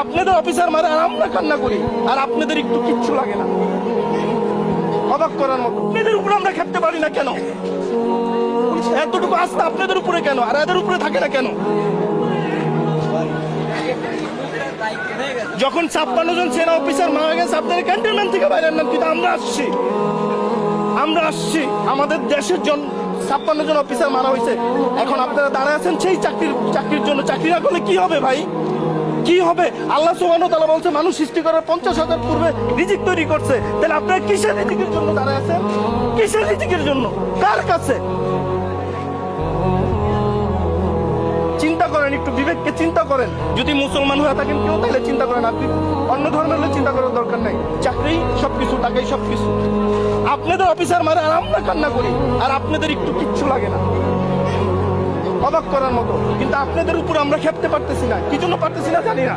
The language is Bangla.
আপনাদের অফিসার মারে আর আমরা কান্না করি, আর আপনাদের একটু কিচ্ছু লাগে না। অবাক করার মতো। আপনাদের উপরে আমরা খেপতে পারি না কেন? এতটুকু আস্থা আপনাদের উপরে কেন, আর এদের উপরে থাকে না কেন? যখন 56 জন সেনা অফিসার মারা গেছে আপনাদের ক্যান্টনমেন্ট থেকে বাইরে আনলাম, কিন্তু আমরা আসছি আমাদের দেশের জন্য। 56 জন অফিসার মারা হয়েছে, এখন আপনারা দাঁড়ায় আছেন সেই চাকরির জন্য। চাকরি না করলে কি হবে ভাই, কি হবে? আল্লাহ সুবহানাহু ওয়া তাআলা বলছে মানুষ সৃষ্টি করার 50,000 পূর্বে রিজিক তৈরি করছে। তাহলে আপনারা কিসের রিজিকের জন্য দাঁড়ায় আছেন? কিসের রিজিকের জন্য? কার কাছে? চিন্তা করেন, একটু বিবেককে চিন্তা করেন। যদি মুসলমান হয়ে থাকেন কেউ, তাহলে চিন্তা করেন। আপনি অন্য ধর্মের হলে চিন্তা করার দরকার নাই। চাকরি সবকিছু, টাকাই সবকিছু। আপনাদের অফিসার মারে আর আমরা কান্না করি, আর আপনাদের একটু কিচ্ছু লাগে না। অবাক করার মতো। কিন্তু আপনাদের উপর আমরা খেপতে পারতেছি না। কি জন্য পারতেছি না জানি না।